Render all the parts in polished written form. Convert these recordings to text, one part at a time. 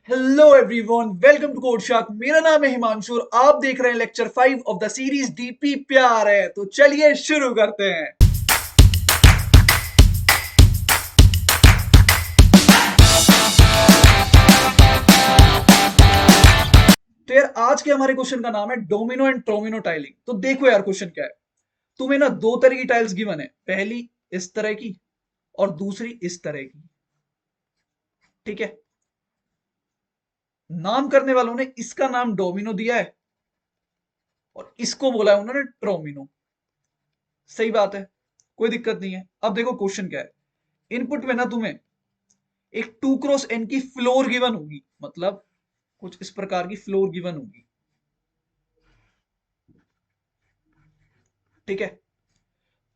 Hello everyone, welcome to code shark. मेरा नाम है हिमांशु और आप देख रहे हैं lecture 5 of the series DP प्यार है। तो चलिए शुरू करते हैं। तो यार आज के हमारे क्वेश्चन का नाम है डोमिनो एंड ट्रोमिनो टाइलिंग। तो देखो यार क्वेश्चन क्या है। तुम्हें ना दो तरह की टाइल्स गिवन है, पहली इस तरह की और दूसरी इस तरह की। ठीक है, नाम करने वालों ने इसका नाम डोमिनो दिया है और इसको बोला है उन्होंने ट्रोमिनो। सही बात है, कोई दिक्कत नहीं है। अब देखो क्वेश्चन क्या है। इनपुट में ना तुम्हें एक 2x n की फ्लोर गिवन होगी, मतलब कुछ इस प्रकार की फ्लोर गिवन होगी। ठीक है,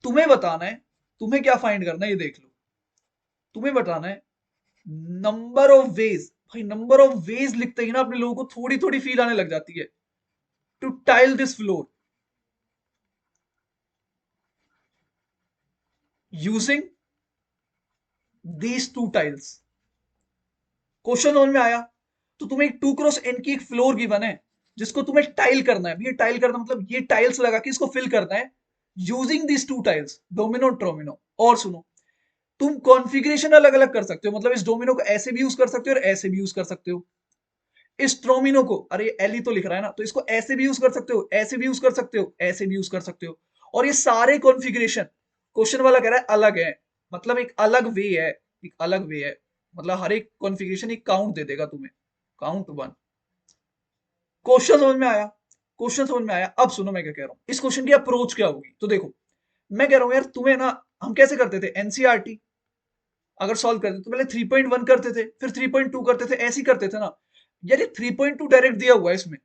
तुम्हें बताना है, तुम्हें क्या फाइंड करना है ये देख लो। तुम्हें बताना है नंबर ऑफ वेज। भाई नंबर ऑफ वेज लिखते ही ना अपने लोगों को थोड़ी थोड़ी फील आने लग जाती है। To tile this floor using these two tiles. Question समझ में आया? तो तुम्हें एक 2x n की एक फ्लोर गिवन है जिसको तुम्हें टाइल करना है। ये टाइल करना मतलब ये टाइल्स लगा के इसको फिल करना है using this two tiles, domino tromino. और सुनो, तुम कॉन्फ़िगरेशन अलग अलग कर सकते हो, मतलब इस डोमिनो को ऐसे भी यूज कर सकते हो और ऐसे भी यूज कर सकते हो। इस ट्रोमिनो को, अरे एली तो लिख रहा है ना, तो इसको ऐसे भी यूज कर सकते हो, ऐसे भी यूज कर सकते हो, ऐसे भी यूज कर सकते हो। और ये सारे कॉन्फ़िगरेशन क्वेश्चन वाला कह रहा है अलग है, मतलब एक अलग वे है। एक अलग वे है, मतलब हर एक कॉन्फ़िगरेशन एक काउंट दे देगा तुम्हें, काउंट वन। क्वेश्चन समझ में आया? क्वेश्चन समझ में आया? अब सुनो मैं क्या कह रहा हूं, इस क्वेश्चन की अप्रोच क्या होगी। तो देखो, मैं कह रहा हूं यार तुम्हें ना, हम कैसे करते थे एनसीईआरटी अगर सॉल्व करते तो पहले 3.1 करते थे, फिर 3.2 करते थे, ऐसे ही करते थे ना। यार ये 3.2 डायरेक्ट दिया हुआ है इसमें।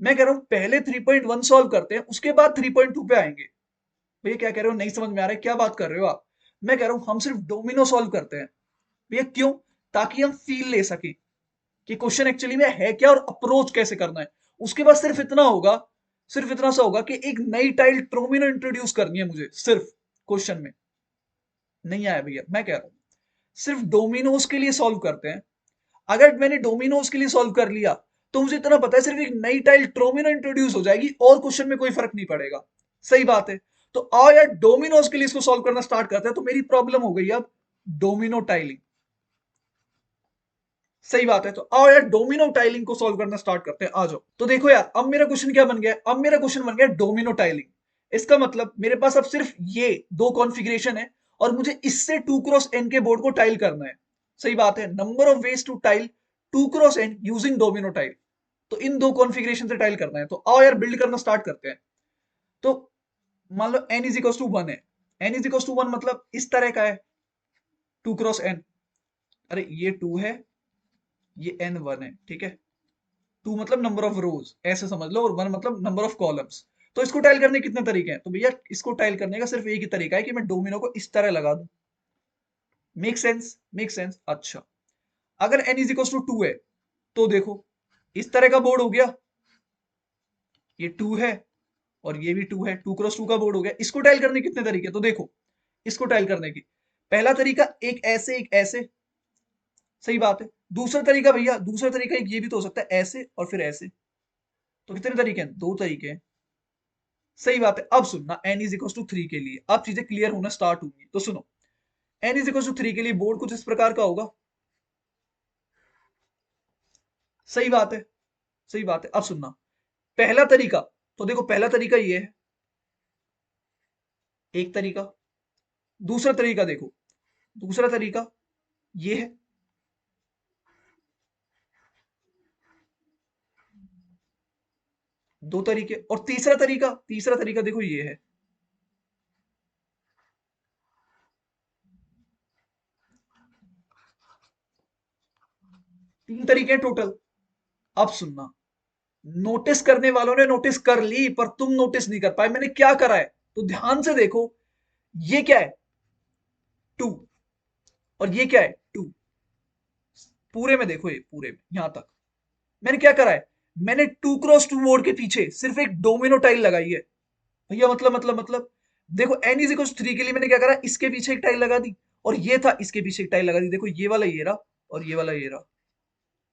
मैं कह रहा हूं पहले 3.1 सॉल्व करते हैं, उसके बाद 3.2 पे आएंगे। भैया क्या कह रहे हो, नहीं समझ में आ रहा है, क्या बात कर रहे हो आप? मैं कह रहा हूं हम सिर्फ डोमिनो सॉल्व करते हैं। भैया क्यों? ताकि हम फील ले सके कि क्वेश्चन एक्चुअली में है क्या और अप्रोच कैसे करना है। उसके बाद सिर्फ इतना होगा, सिर्फ इतना सा होगा कि एक नई टाइल ट्रोमिनो इंट्रोड्यूस करनी है मुझे सिर्फ क्वेश्चन में। नहीं आया भैया, मैं कह रहा हूं सिर्फ डोमिनोज के लिए सॉल्व करते हैं। अगर मैंने डोमिनोज के लिए सॉल्व कर लिया तो मुझे इतना पता है सिर्फ एक नई टाइल ट्रोमिनो इंट्रोड्यूस हो जाएगी और क्वेश्चन में कोई फर्क नहीं पड़ेगा। सही बात है। तो आओ यार डोमिनोज के लिए इसको सॉल्व करना स्टार्ट करते हैं। तो मेरी प्रॉब्लम हो गई अब डोमिनो टाइलिंग। सही बात है, तो आओ यार डोमिनो टाइलिंग को सॉल्व करना स्टार्ट करते हैं। आ जाओ। तो देखो यार अब मेरा क्वेश्चन क्या बन गया है? अब मेरा क्वेश्चन बन गया डोमिनो टाइलिंग। इसका मतलब मेरे पास अब सिर्फ ये दो कॉन्फ़िगरेशन है और मुझे इससे 2x n के बोर्ड को टाइल करना है। सही बात है, number of ways to tile 2x n using domino tile. तो इन दो कॉन्फ़िगरेशन से टाइल करना है। तो आओ यार बिल्ड करना स्टार्ट करते हैं। तो मान लो n इज इक्वल टू 1 है। n इज इक्वल टू 1 मतलब इस तरह का है 2x n। अरे ये 2 है, ये n 1 है। ठीक है, 2 मतलब नंबर ऑफ रोज ऐसे समझ लो, और 1 मतलब नंबर ऑफ कॉलम्स। तो इसको टाइल करने के कितने तरीके हैं? तो भैया इसको टाइल करने का सिर्फ एक ही तरीका है कि मैं डोमिनो को इस तरह लगा दूं। Make sense? Make sense. अच्छा, अगर n इज इक्वल टू 2 है तो देखो इस तरह का बोर्ड हो गया, ये 2 है और ये भी 2 है, 2x2 का बोर्ड हो गया। इसको टाइल करने के कितने तरीके हैं? तो देखो इसको टाइल करने की पहला तरीका एक ऐसे एक ऐसे। सही बात है। दूसरा तरीका भैया, दूसरा तरीका एक ये भी तो हो सकता है ऐसे और फिर ऐसे। तो कितने तरीके हैं? दो तरीके हैं। सही बात है। अब सुनना, n इज इक्वल टू 3 के लिए अब चीजें क्लियर होना स्टार्ट होंगी। तो सुनो, n इज इक्वल टू 3 के लिए बोर्ड कुछ इस प्रकार का होगा। सही बात है, सही बात है। अब सुनना, पहला तरीका, तो देखो पहला तरीका ये है, एक तरीका। दूसरा तरीका देखो, दूसरा तरीका ये है। दो तरीके। और तीसरा तरीका, तीसरा तरीका देखो ये है। तीन तरीके हैं टोटल। अब सुनना, नोटिस करने वालों ने नोटिस कर ली पर तुम नोटिस नहीं कर पाए मैंने क्या करा है। तो ध्यान से देखो, ये क्या है? 2। और ये क्या है? 2। पूरे में देखो, ये पूरे में यहां तक मैंने क्या करा है? मैंने 2x2 बोर्ड के पीछे सिर्फ एक डोमिनो टाइल लगाई है। भैया मतलब देखो n इज इक्वल 3 के लिए मैंने क्या करा, इसके पीछे एक टाइल लगा दी और ये था इसके पीछे एक टाइल लगा दी। देखो ये वाला ये रहा और ये वाला ये रहा।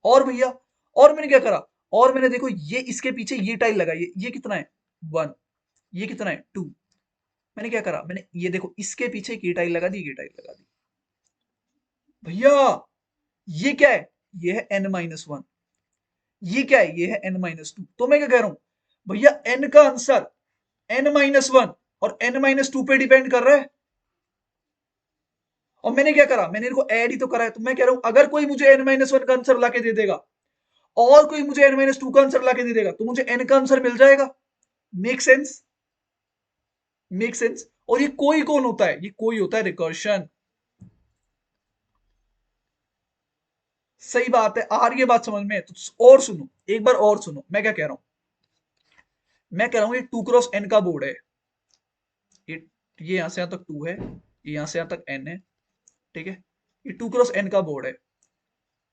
और भैया, और मैंने क्या करा, और मैंने देखो ये इसके पीछे ये टाइल लगाई, ये कितना है 1, ये कितना है 2। मैंने क्या करा, मैंने ये देखो इसके पीछे एक ये टाइल लगा दी, ये टाइल लगा दी। भैया ये क्या है, ये है n-1, ये क्या है, ये है n-2। तो मैं क्या कह रहा हूं भैया, n का आंसर n-1 और n-2 पे डिपेंड कर रहा है। और मैंने क्या करा, मैंने इनको ऐड ही तो करा है। तो मैं कह रहा हूं अगर कोई मुझे n-1 का आंसर लाके दे देगा और कोई मुझे n-2 का आंसर लाके दे देगा तो मुझे n का आंसर मिल जाएगा। Make sense, make sense. और ये कोई कौन होता है, ये कोई होता है रिकर्शन। सही बात है, आ रही है बात समझ में? तो और सुनो, एक बार और सुनो मैं क्या कह रहा हूं। मैं कह रहा हूं ये 2x n का बोर्ड है। ये यहां से यहां तक 2 है, ये यहां से यहां तक n है, ठीक है। ये 2x n का बोर्ड है।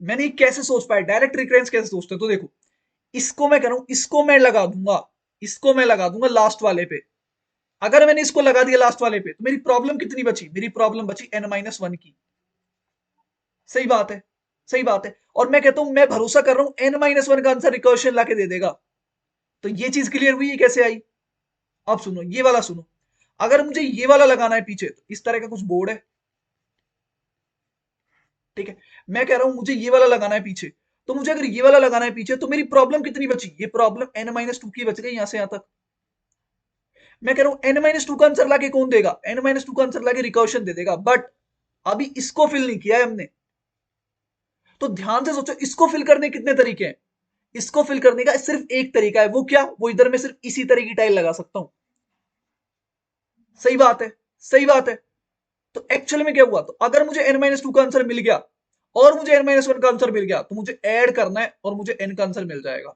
मैंने ये कैसे सोच पाया, डायरेक्ट रिकरेंस कैसे सोचते हैं? तो देखो, इसको मैं कह रहा हूं, इसको मैं लगा दूंगा, इसको मैं लगा दूंगा लास्ट वाले पे। अगर मैंने इसको लगा दिया लास्ट वाले पे तो मेरी प्रॉब्लम कितनी बची, मेरी प्रॉब्लम बची n-1 की। सही बात है, सही बात है। और मैं कहता हूं मैं भरोसा कर रहा हूं n-1 का आंसर रिकर्शन लाके दे देगा। तो ये चीज क्लियर हुई, ये कैसे आई? अब सुनो ये वाला सुनो, अगर मुझे ये वाला लगाना है पीछे तो इस तरह का कुछ बोर्ड है, ठीक है। मैं कह रहा हूं मुझे ये वाला लगाना है पीछे, तो मुझे अगर ये वाला लगाना है पीछे तो मेरी प्रॉब्लम कितनी बची, ये प्रॉब्लम n-2 की बच गई यहां से यहां तक। मैं कह रहा हूं n-2 का आंसर लाके कौन देगा, n-2 का आंसर लाके रिकर्शन दे देगा। बट अभी इसको फिल नहीं किया है हमने। तो ध्यान से सोचो, इसको फिल करने के कितने तरीके हैं? इसको फिल करने का सिर्फ एक तरीका है, वो क्या, वो इधर मैं सिर्फ इसी तरह की टाइल लगा सकता हूं। सही बात है, सही बात है। तो एक्चुअल में क्या हुआ, तो अगर मुझे n-2 का आंसर मिल गया और मुझे n-1 का आंसर मिल गया तो मुझे ऐड करना है और मुझे n का आंसर मिल जाएगा।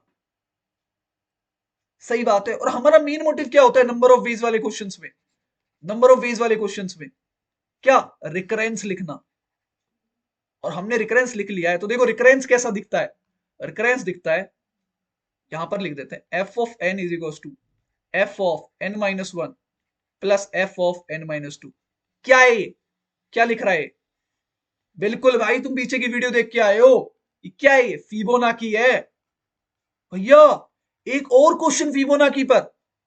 सही बात है। और हमारा मेन मोटिव क्या होता है नंबर ऑफ वेज वाले क्वेश्चंस में, नंबर ऑफ वेज वाले क्वेश्चंस में क्या, रिकरेंस लिखना। और हमने रिकरेंस लिख लिया है। तो देखो रिकरेंस कैसा दिखता है, रिकरेंस दिखता है, यहां पर लिख देते हैं f of n is equal to f of n-1 plus f of n-2। क्या है ये, क्या लिख रहा है? बिल्कुल भाई, तुम पीछे की वीडियो देख के आए हो। ये क्या है, ये फिबोनाची है भैया। एक और क्वेश्चन फिबोनाची पर,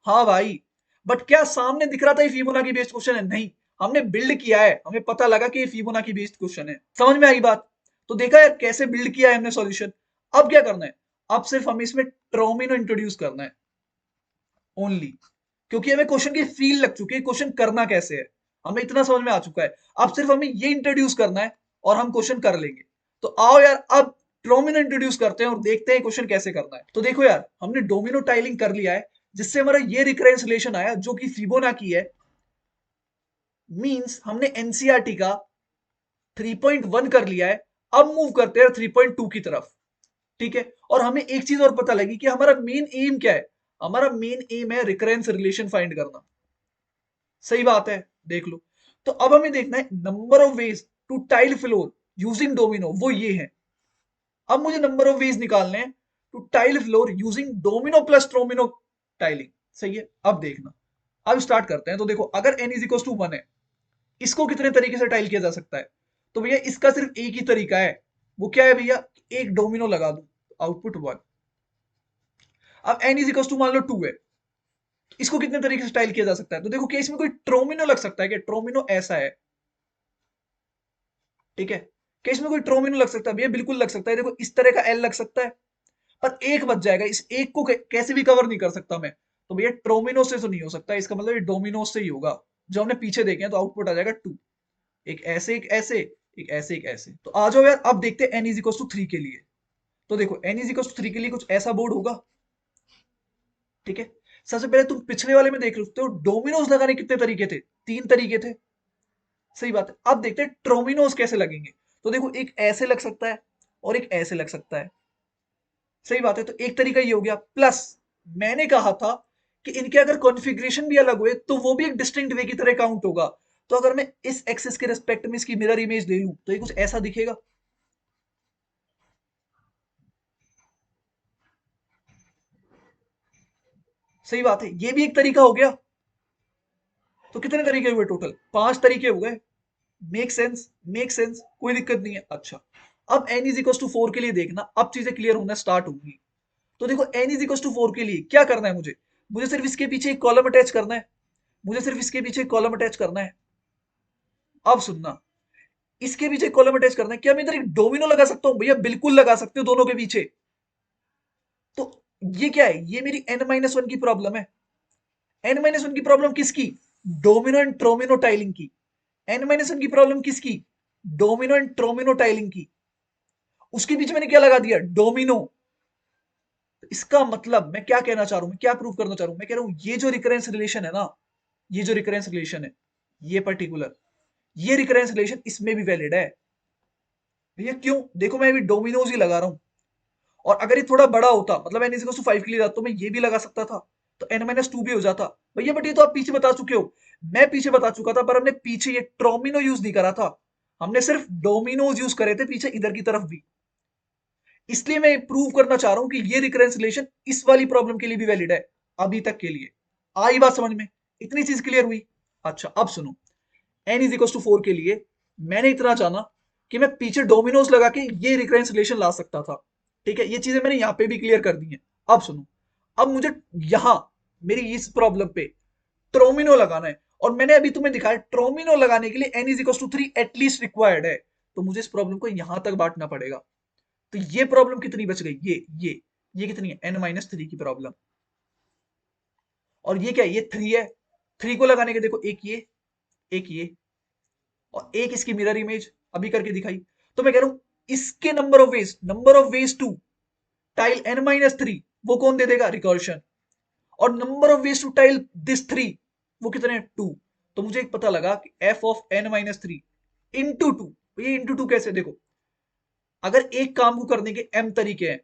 हाँ भाई। बट क्या सामने दिख रहा था ये फिबोनाची बेस्ड क्वेश्चन है? नहीं, हमने बिल्ड किया है, हमें पता लगा कि ये फिबोनाची बेस्ड क्वेश्चन है। समझ में आई बात? तो देखा यार कैसे बिल्ड किया है हमने सॉल्यूशन। अब क्या करना है, अब सिर्फ हमें इसमें ट्रोमिनो इंट्रोड्यूस करना है ओनली, क्योंकि हमें क्वेश्चन की फील लग चुकी है क्वेश्चन करना कैसे है, हमें इतना समझ में आ चुका है। अब सिर्फ हमें ये इंट्रोड्यूस करना है और हम क्वेश्चन कर लेंगे। तो आओ यार अब डोमिनो इंट्रोड्यूस करते हैं और देखते हैं क्वेश्चन कैसे करना है। तो देखो यार, हमने डोमिनो टाइलिंग कर लिया है, जिससे हमारा ये रिकरेंस रिलेशन आया जो कि फिबोनाची है। मींस हमने एनसीईआरटी का 3.1 कर लिया है। अब मूव करते हैं 3.2 की तरफ, ठीक है। और हमें एक चीज और पता लगी कि हमारा मेन एम क्या है, हमारा मेन एम है रिकरेंस रिलेशन फाइंड करना। सही बात है, देख लो। तो अब हमें देखना है number of ways to tile floor using domino, वो ये है। अब मुझे नंबर ऑफ वेज निकालने हैं to tile floor using domino plus tromino tiling. सही है, अब देखना, अब स्टार्ट करते हैं। तो देखो अगर n इज इक्वल टू 1 है, इसको कितने तरीके से टाइल किया जा सकता है? तो भैया इसका सिर्फ एक ही तरीका है, वो क्या है भैया, एक डोमिनो लगा दू, आउटपुट 1। अब n इज इक्वल टू मान लो 2 है, इसको कितने तरीके से टाइल किया जा सकता है? तो देखो क्या इसमें कोई ट्रोमिनो लग सकता है क्या? ट्रोमिनो ऐसा है, ठीक है। क्या इसमें कोई ट्रोमिनो लग सकता है? भैया बिल्कुल लग सकता है। देखो इस तरह का एल लग सकता है, पर एक बच जाएगा, इस एक को कैसे भी कवर नहीं कर सकता मैं। तो भैया ट्रोमिनो से तो नहीं हो सकता, इसका मतलब ये डोमिनो से ही होगा। जो हमने पीछे देखे हैं तो आउटपुट आ जाएगा 2, एक ऐसे एक ऐसे, एक ऐसे एक ऐसे। तो आ जाओ यार अब देखते हैं n इज इक्वल टू 3 के लिए। तो देखो n इज इक्वल टू 3 के लिए कुछ ऐसा बोर्ड होगा, ठीक है। सबसे पहले तुम पिछले वाले में देख सकते हो डोमिनोज लगाने कितने तरीके थे, 3 तरीके थे। सही बात है। अब देखते हैं ट्रोमिनोज कैसे लगेंगे। तो देखो एक ऐसे लग सकता है और एक ऐसे लग सकता है। सही बात है। तो एक तरीका ये हो गया, प्लस मैंने कहा था कि इनके अगर कॉन्फ़िगरेशन भी अलग हुए तो वो भी एक डिस्टिंक्ट वे की तरह काउंट होगा। तो अगर मैं इस एक्सिस के रिस्पेक्ट में इसकी मिरर इमेज ले लूं तो ये कुछ ऐसा दिखेगा। सही बात है, ये भी एक तरीका हो गया। तो कितने तरीके हुए टोटल? 5 तरीके हुए। मेक सेंस, मेक सेंस, कोई दिक्कत नहीं है। अच्छा, अब n इज इक्वल टू 4 के लिए देखना, अब चीजें क्लियर होना स्टार्ट होंगी। तो देखो n इज इक्वल टू 4 के लिए क्या करना है मुझे, मुझे सिर्फ इसके पीछे एक कॉलम अटैच करना है, मुझे सिर्फ इसके पीछे एक कॉलम अटैच करना है। अब सुनना, इसके पीछे कॉलम अटैच करना है, क्या मैं इधर एक डोमिनो लगा सकता हूं? भैया बिल्कुल लगा सकते हो दोनों के पीछे। तो ये क्या है, ये मेरी n-1 की प्रॉब्लम है। n-1 की प्रॉब्लम किसकी? डोमिनो एंड ट्रोमिनो टाइलिंग की। n-1 की प्रॉब्लम किसकी? डोमिनो एंड ट्रोमिनो टाइलिंग की। उसके पीछे मैंने क्या लगा दिया? डोमिनो। इसका मतलब मैं क्या कहना चाह रहा हूं, मैं क्या प्रूव करना चाह रहा हूं, मैं कह रहा हूं ये जो रिकरेंस रिलेशन है ना, ये जो रिकरेंस रिलेशन है, ये पर्टिकुलर, ये रिकरेंस रिलेशन इसमें भी वैलिड है। भैया क्यों? देखो मैं अभी डोमिनोज ही लगा रहा हूं, और अगर ये थोड़ा बड़ा होता, मतलब n इज 5 के लिए था, तो मैं ये भी लगा सकता था, तो n-2 भी हो जाता भैया। बट ये तो आप पीछे बता चुके हो, मैं पीछे बता चुका था, पर हमने पीछे ये ट्रोमिनो यूज नहीं करा था, हमने सिर्फ डोमिनोज यूज करे थे पीछे इधर की तरफ भी। इसलिए मैं प्रूव करना चाह रहा हूं कि ये रिकरेंस रिलेशन इस वाली प्रॉब्लम के लिए भी वैलिड है, अभी तक के लिए। आई बात समझ में? इतनी चीज क्लियर हुई? अच्छा अब सुनो, n इज इक्वल टू 4 के लिए मैंने इतना जाना कि मैं पीछे डोमिनोज लगा के ये रिकरेंस रिलेशन ला सकता था। ठीक है, ये चीजें मैंने यहां पे भी क्लियर कर दी हैं। अब सुनो, अब मुझे यहां मेरी इस प्रॉब्लम पे ट्रोमिनो लगाना है, और मैंने अभी तुम्हें दिखाया ट्रोमिनो लगाने के लिए n is equal to 3 at least required है। तो मुझे इस प्रॉब्लम को यहां तक बांटना पड़ेगा। तो ये प्रॉब्लम कितनी बच गई? ये कितनी है? n-3 की प्रॉब्लम। और ये क्या है? ये 3 है। 3 को लगाने के देखो, एक ये और एक इसकी मिरर इमेज अभी करके दिखाई। तो मैं कह रहा हूं इसके number of ways to tile n-3 वो कौन दे देगा? रिकर्शन। और number of ways to tile this 3 वो कितने? 2। तो मुझे एक पता लगा कि f ऑफ n-3 इंटू 2। ये इंटू 2 कैसे? देखो, अगर एक काम को करने के m तरीके हैं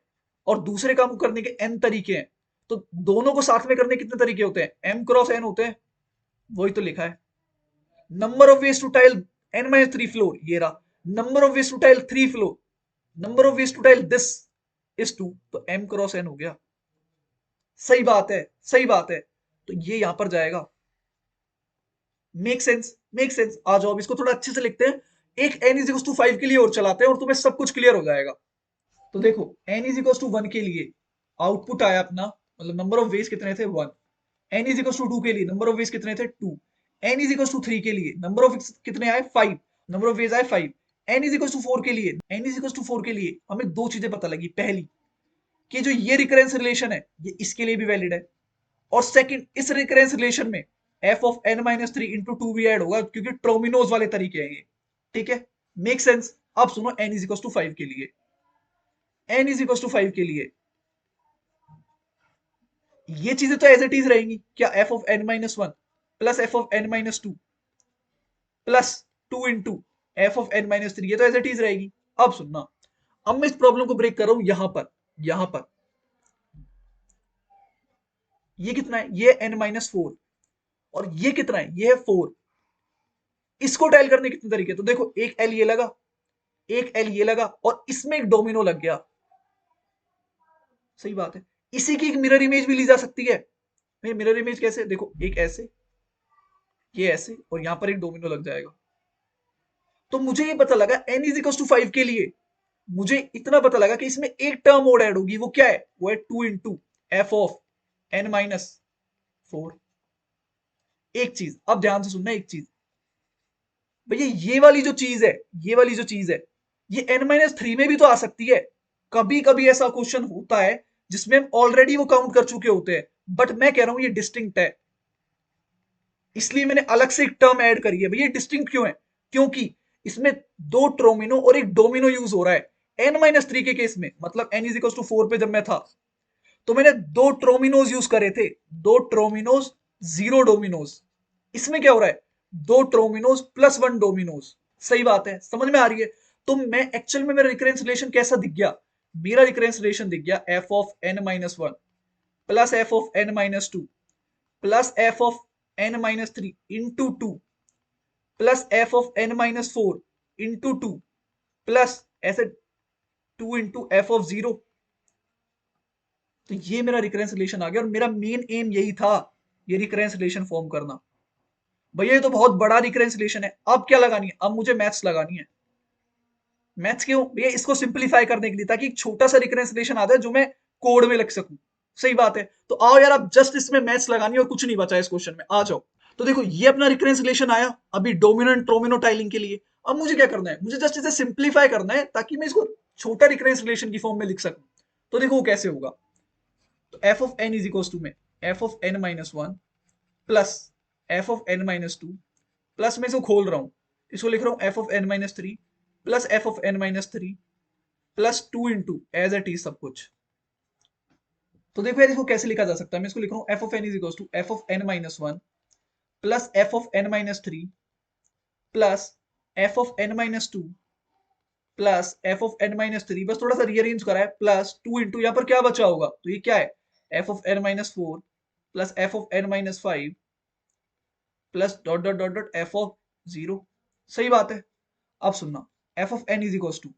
और दूसरे काम को करने के n तरीके हैं, तो दोनों को साथ में करने के कितने तरीके होते हैं? m क्रॉस n होते हैं। वही तो लिखा है। Number of ways to tile n-3 floor, ये रहा। Number of ways to tile 3 floor, number of ways to tile this is 2, तो m क्रॉस n हो गया। सही बात है, सही बात है। तो ये यहां पर जाएगा। Make sense, make sense. आ जाओ, अब इसको थोड़ा अच्छे से लिखते हैं। एक n इज इक्वल टू 5 के लिए और चलाते हैं और तुम्हें सब कुछ क्लियर हो जाएगा। तो देखो n इज इक्वल टू 1 के लिए आउटपुट आया अपना, मतलब नंबर ऑफ वेज कितने थे? 1। n इज इक्वल टू 2 के लिए नंबर ऑफ वेज कितने थे? 2। n इज इक्वल टू 3 के लिए नंबर ऑफ कितने आए? 5। नंबर ऑफ वेज आए 5। n इज इक्वल टू 4 के लिए, n इज इक्वल टू 4 के लिए हमें दो चीजें पता लगी। पहली कि जो ये रिकरेंस रिलेशन है ये इसके लिए भी वैलिड है, और सेकंड इस रिकरेंस रिलेशन में f ऑफ n-3 इंटू 2 भी ऐड होगा, क्योंकि ट्रोमिनोज वाले तरीके हैं ये। ठीक है, मेक सेंस। अब सुनो, n इज इक्वल टू 5 के लिए, n इज इक्वल टू 5 के लिए ये चीजें तो एज इट इज रहेंगी क्या? f of n-1 plus f of n-2 plus 2 into f of n-3, ये तो एज इट इज रहेगी। अब सुनना, अब मैं इस प्रॉब्लम को ब्रेक कर रहा हूं यहां पर ये कितना है? ये n-4, और ये कितना है? ये है 4। इसको टाइल करने के कितने तरीके? तो देखो, एक एल ये लगा, एक एल ये लगा, और इसमें एक डोमिनो लग गया। सही बात है। इसी की एक मिरर इमेज भी ली जा सकती है। मिरर इमेज कैसे? देखो, एक ऐसे, ये ऐसे, और यहां पर एक डोमिनो लग जाएगा। तो मुझे ये पता लगा n इज इक्वल टू 5 के लिए मुझे इतना पता लगा कि इसमें एक टर्म और ऐड होगी। वो क्या है? वो है 2 इंटू एफ ऑफ n-4। एक चीज अब ध्यान से सुनना, एक चीज भैया, ये वाली जो चीज है, ये वाली जो चीज है, ये n-3 में भी तो आ सकती है। कभी कभी ऐसा क्वेश्चन होता है जिसमें हम ऑलरेडी वो काउंट कर चुके होते हैं, बट मैं कह रहा हूं ये डिस्टिंक्ट है, इसलिए मैंने अलग से एक टर्म ऐड करी है। भैया डिस्टिंक्ट क्यों है? क्योंकि इसमें दो ट्रोमिनो और एक डोमिनो यूज हो रहा है n-3 के केस में। मतलब n इज इक्वल टू 4 पे जब मैं था, तो मैंने दो ट्रोमिनोज यूज करे थे, दो ट्रोमिनोज, जीरो डोमिनोज। इसमें क्या हो रहा है? दो ट्रोमिनोज प्लस 1 डोमिनोज। सही बात है, समझ में आ रही है? तो मैं एक्चुअल में मेरा रिकरेंस रिलेशन कैसा दिख गया? मेरा रिकरेंस रिलेशन दिख गया f of n-1 plus f of n-2 plus f of n-3 into 2 plus f of n-4 into 2 plus ऐसे 2 इंटू f ऑफ 0। तो ये मेरा रिकरेंस रिलेशन आ गया, और मेरा मेन एम यही था, ये रिकरेंस रिलेशन फॉर्म करना। भैया ये तो बहुत बड़ा रिकरेंस रिलेशन है। अब क्या लगानी है? अब मुझे मैथ्स लगानी है। मैथ्स क्यों भैया? इसको सिंप्लीफाई करने के लिए, ताकि एक छोटा सा रिकरेंस रिलेशन आता है जो मैं कोड में लिख सकूं। सही बात है। तो आओ यार, आप जस्ट इसमें मैथ्स लगानी और कुछ नहीं बचा इस क्वेश्चन में, आ जाओ। तो देखो ये अपना रिकरेंस रिलेशन आया अभी डोमिनेंट ट्रोमिनो टाइलिंग के लिए। अब मुझे क्या करना है? मुझे जस्ट इसे सिंप्लीफाई करना है ताकि मैं इसको छोटा रिकरेंस रिलेशन की फॉर्म में लिख सकूं। तो देखो वो कैसे होगा। तो f of n is equal to में f of n minus one plus f of n minus two, plus में इसको खोल रहा हूं, इसको लिख रहा हूं f of n minus three plus f of n minus three plus two into as it is सब कुछ। तो देखो यार इसको कैसे लिखा जा सकता है। मैं इसको लिख रहा हूं f of n is equal to f of n minus one plus f of n minus three plus f of n minus two plus f of n minus three, बस थोड़ा सा रीअरेंज करा है, प्लस टू इंटू यहाँ पर क्या बचा होगा, तो ये क्या है, f of n minus four plus f of n minus five plus dot dot dot dot f of zero. सही बात है। अब सुनना, f of n is equal to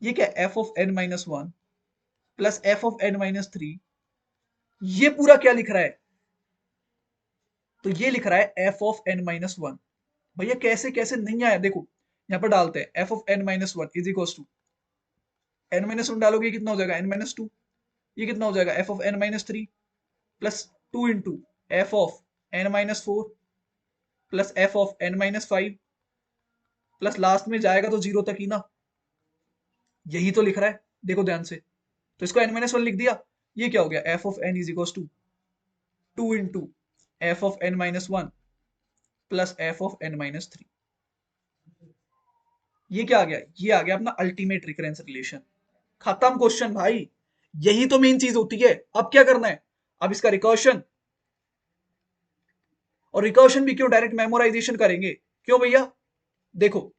ये क्या, f of n minus one plus f of n minus three, ये पूरा क्या लिख रहा है, तो ये लिख रहा है f of n minus one. भैया कैसे कैसे नहीं आया, देखो यहाँ पर डालते हैं f of n minus one is equal to n minus one डालोगे कितना हो जाएगा, एन माइनस टू, ये कितना हो जाएगा f of n minus three plus two into f of n minus four plus f of n minus five plus last में जाएगा तो जीरो तक ही ना, यही तो लिख रहा है देखो ध्यान से। तो इसको एन माइनस वन लिख दिया, ये क्या हो गया f of n is equal to two into f of n minus one plus f of n minus three. ये क्या आ गया, ये आ गया अपना अल्टीमेट रिकरेंस रिलेशन। खत्म क्वेश्चन भाई, यही तो मेन चीज होती है। अब क्या करना है, अब इसका रिकर्शन, और रिकर्शन भी क्यों, डायरेक्ट मेमोराइजेशन करेंगे। क्यों भैया, देखो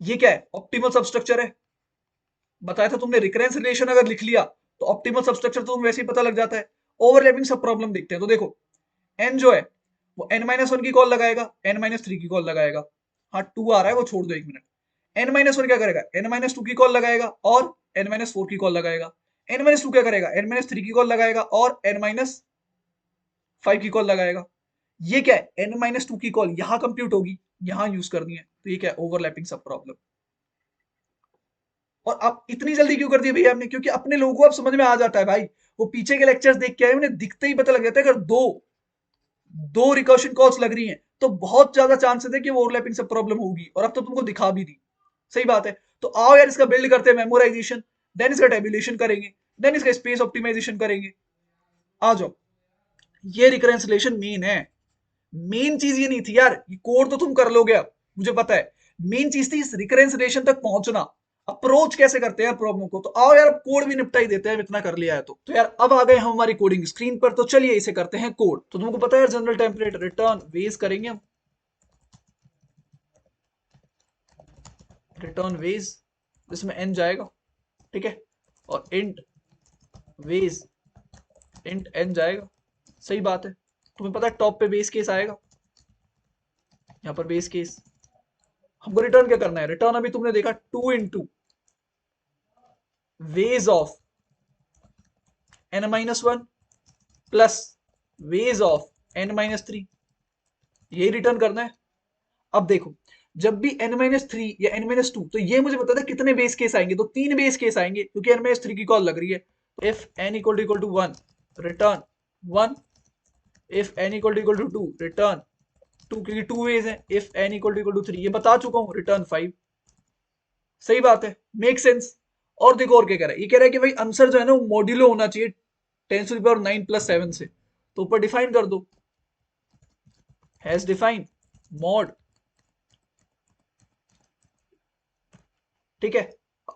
ये क्या है, ऑप्टिमल सबस्ट्रक्चर है, बताया था तुमने। रिकरेंस रिलेशन अगर लिख लिया तो ऑप्टिमल सबस्ट्रक्चर तो तुम्हें वैसे ही पता लग जाता है। ओवरलैपिंग सब प्रॉब्लम देखते हैं। तो देखो एन जो है वो एन माइनस वन की कॉल लगाएगा, एन माइनस थ्री की कॉल लगाएगा। हाँ टू आ रहा है वो छोड़ दो एक मिनट। एन माइनस वन क्या करेगा, एन माइनस टू की कॉल लगाएगा और एन माइनस फोर की कॉल लगाएगा। एन माइनस टू क्या करेगा, एन माइनस थ्री की कॉल लगाएगा और एन माइनस फाइव की कॉल लगाएगा। ये क्या है, एन माइनस टू की कॉल यहां कंप्यूट होगी, यहां यूज करनी है। तो ये क्या है, ओवरलैपिंग सब प्रॉब्लम। और अब इतनी जल्दी क्यों कर दिया भैया आपने, क्योंकि अपने लोगों को अब समझ में आ जाता है भाई। वो पीछे के लेक्चर्स देख के आए, उन्हें दिखते ही पता लग जाता है अगर दो दो रिकर्शन कॉल्स लग रही हैं तो बहुत ज्यादा चांसेस है कि वो ओवरलैपिंग सब प्रॉब्लम होगी, और अब तो तुमको दिखा भी दी। सही बात है। तो आओ यार इसका बिल्ड करते हैं मेमोराइजेशन, देन इसका टेबुलेशन करेंगे, देन इसका स्पेस ऑप्टिमाइजेशन करेंगे। आ जाओ, ये रिकरेंस रिलेशन मेन है। मेन चीज ये नहीं थी यार, ये कोड तो तुम कर लोगे अब, मुझे पता है। मेन चीज थी इस रिकरेंस रिलेशन तक पहुंचना, अप्रोच कैसे करते हैं प्रॉब्लम को। तो आओ यार अब कोड भी निपटा ही देते हैं, इतना कर लिया है तो यार अब आ गए हम हमारी कोडिंग स्क्रीन पर। तो चलिए इसे करते हैं कोड। तो तुमको पता है यार, जनरल टेम्पलेट रिटर्न वेज करेंगे हम, रिटर्न वेज जिसमें एन जाएगा, ठीक है, और इंट वेज इंट एन जाएगा। सही बात है। तुम्हें पता है टॉप पे बेस केस आएगा, यहां पर बेस केस। हमको रिटर्न क्या करना है, रिटर्न अभी तुमने देखा two into ways of n minus one plus ways of n minus three, यही रिटर्न करना है। अब देखो जब भी n माइनस थ्री या n माइनस टू, तो ये मुझे पता था कितने बेस केस आएंगे, तो तीन बेस केस आएंगे क्योंकि n माइनस थ्री की कॉल लग रही है। तो if n equal to one return one, if n equal to two return two, क्योंकि टू वेज है। If n equal to three, ये बता चुका हूं, रिटर्न फाइव। सही बात है, मेक सेंस। और देखो और क्या कह रहा है, ये कह रहा है कि भाई आंसर जो है ना वो मॉड्यूलो होना चाहिए 10⁻9 प्लस 7 से। तो ऊपर डिफाइन कर दो, हैज डिफाइन मॉड, ठीक है।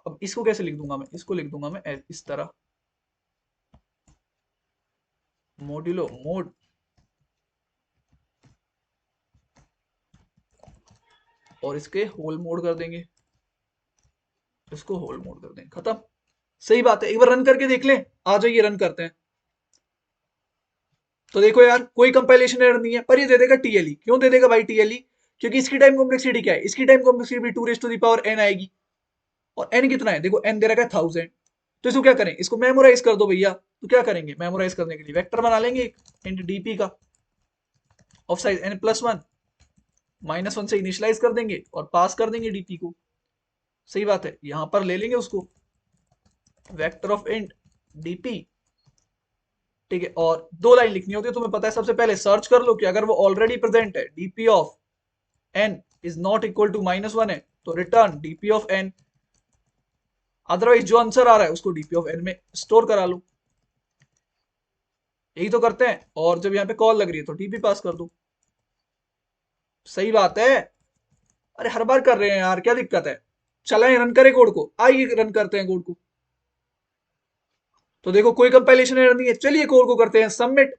अब इसको कैसे लिख दूंगा मैं, इसको लिख दूंगा मैं इस तरह, मॉड्यूलो मोड, और इसके होल मोड कर देंगे, इसको होल मोड कर देंगे, खत्म। सही बात है, एक बार रन करके देख लें। आ जाइए रन करते हैं। तो देखो यार कोई कंपाइलेशन एरर नहीं है, पर ये दे देगा टीएलई। क्यों दे देगा भाई टीएलई, क्योंकि इसकी टाइम कॉम्प्लेक्सिटी क्या है, इसकी टाइम कॉम्प्लेक्सिटी भी 2⁻n आएगी। और n कितना है, देखो n दे रखा है 1000। तो इसको क्या करें, इसको मेमोराइज कर दो भैया। तो क्या करेंगे, मेमोराइज करने के लिए वेक्टर बना लेंगे एक इंट डीपी का of size n plus one, minus one से इनिशियलाइज कर देंगे और पास कर देंगे डीपी को। सही बात है, यहां पर ले लेंगे उसको वेक्टर ऑफ इंट डीपी, ठीक है। और दो लाइन लिखनी होती है, तुम्हें पता है। सबसे पहले सर्च कर लो कि अगर वो ऑलरेडी प्रेजेंट है, DP of n is not equal to -1 है, तो return DP of n. Otherwise जो आंसर आ रहा है उसको डीपी ऑफ एन में स्टोर करा लो। यही तो करते हैं। और जब यहाँ पे कॉल लग रही है तो डीपी पास कर दो। सही बात है। अरे हर बार कर रहे हैं यार, क्या दिक्कत है। चलाएं, रन करें कोड को, आइए रन करते हैं कोड को। तो देखो कोई कंपाइलेशन एरर नहीं है, चलिए कोड को करते हैं सबमिट।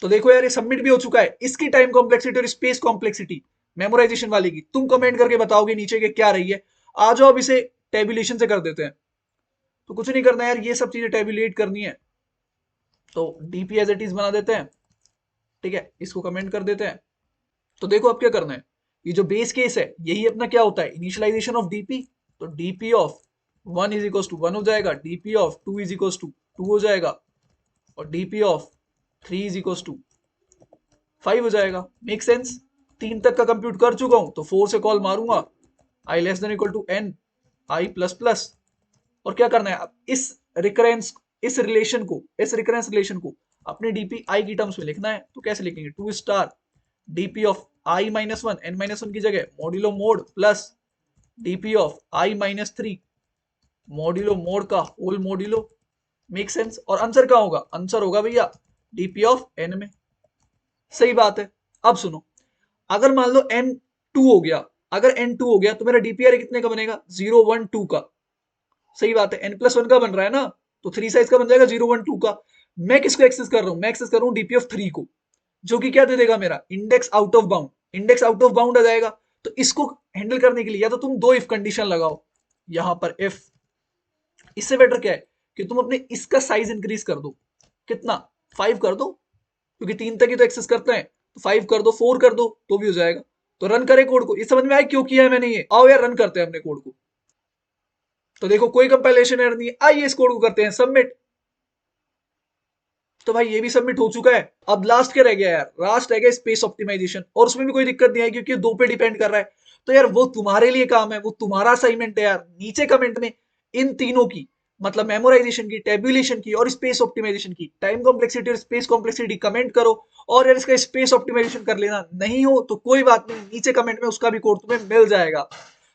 तो देखो यार ये सबमिट भी हो चुका है। इसकी टाइम कॉम्प्लेक्सिटी और स्पेस कॉम्प्लेक्सिटी मेमोराइजेशन वाली की तुम कमेंट करके बताओगे नीचे के क्या रही है। आ जाओ अब इसे टेबुलेशन से कर देते हैं। तो कुछ नहीं करना यार, ये सब चीजें टेबुलेट करनी है। तो डीपी एज इट इज बना देते हैं, ठीक है। इसको कमेंट कर देते हैं। तो देखो अब क्या करना है। ये जो बेस केस है यही अपना क्या होता है, इनिशियलाइजेशन ऑफ डीपी। तो DP of 1 is equal to 1 हो जाएगा, DP of 2 is equal to 2 हो जाएगा, और DP of 3 is equal to 5 हो जाएगा। Make sense. 3 तक का कंप्यूट कर चुका हूं तो 4 से कॉल मारूंगा, i less than equal to n i plus plus. और क्या करना है अब, इस रिकरेंस रिलेशन को अपने डीपी आई की टर्म्स में लिखना है। तो कैसे लिखेंगे, 2 स्टार डीपी ऑफ आई -1 एन -1 की जगह modulo mod plus DP of i -3 modulo mod का होल मॉड्यूलो। Make sense. और आंसर कहां होगा, आंसर होगा भैया डीपी ऑफ एन में। सही बात है। अब सुनो, अगर मान लो n2 हो गया, अगर n2 हो गया तो मेरा डीपीआर कितने का बनेगा, 0 1 2 का। सही बात है, n+1 का बन रहा है ना, तो 3 साइज का बन जाएगा 0 1 2 का। मैं किसको एक्सेस कर रहा हूं, मैं एक्सेस कर रहा हूं डीपी ऑफ 3 को, जो कि क्या दे देगा मेरा index out of bound. Index out of bound आ जाएगा। तो इसको हैंडल करने के लिए या तो तुम दो इफ कंडीशन लगाओ, यहां पर इफ। इससे बेटर क्या है कि तुम अपने इसका साइज इंक्रीज कर दो। कितना, 5 कर दो, क्योंकि 3 तक ही तो एक्सेस करते हैं। तो 5 कर दो, 4 कर दो, तो भी हो जाएगा। तो रन करें कोड को। ये समझ में आया क्यों किया है मैंने ये। आओ यार रन करते हैं अपने कोड को। तो देखो कोई कंपाइलेशन एरर नहीं है। आइए इस कोड को करते हैं सबमिट। तो भाई ये भी सबमिट हो चुका है। अब लास्ट क्या रह गया यार, लास्ट रह गया स्पेस ऑप्टिमाइजेशन। और उसमें भी कोई दिक्कत नहीं है क्योंकि 2 पे डिपेंड कर रहा है। तो यार वो तुम्हारे लिए काम है, वो तुम्हारा असाइनमेंट है यार। नीचे कमेंट में इन तीनों की, मतलब मेमोराइजेशन की, टेबुलेशन की और स्पेस ऑप्टिमाइजेशन की टाइम कॉम्प्लेक्सिटी और स्पेस कॉम्प्लेक्सिटी कमेंट करो। और यार इसका स्पेस ऑप्टिमाइजेशन कर लेना। नहीं हो तो कोई बात नहीं, नीचे कमेंट में उसका भी कोड तुम्हें मिल जाएगा।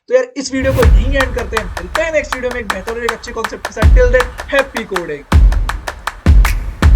तो यार इस वीडियो को यहीं एंड करते हैं। मिलते हैं नेक्स्ट वीडियो में एक बेहतर और एक अच्छे कॉन्सेप्ट के साथ। Till than happy coding.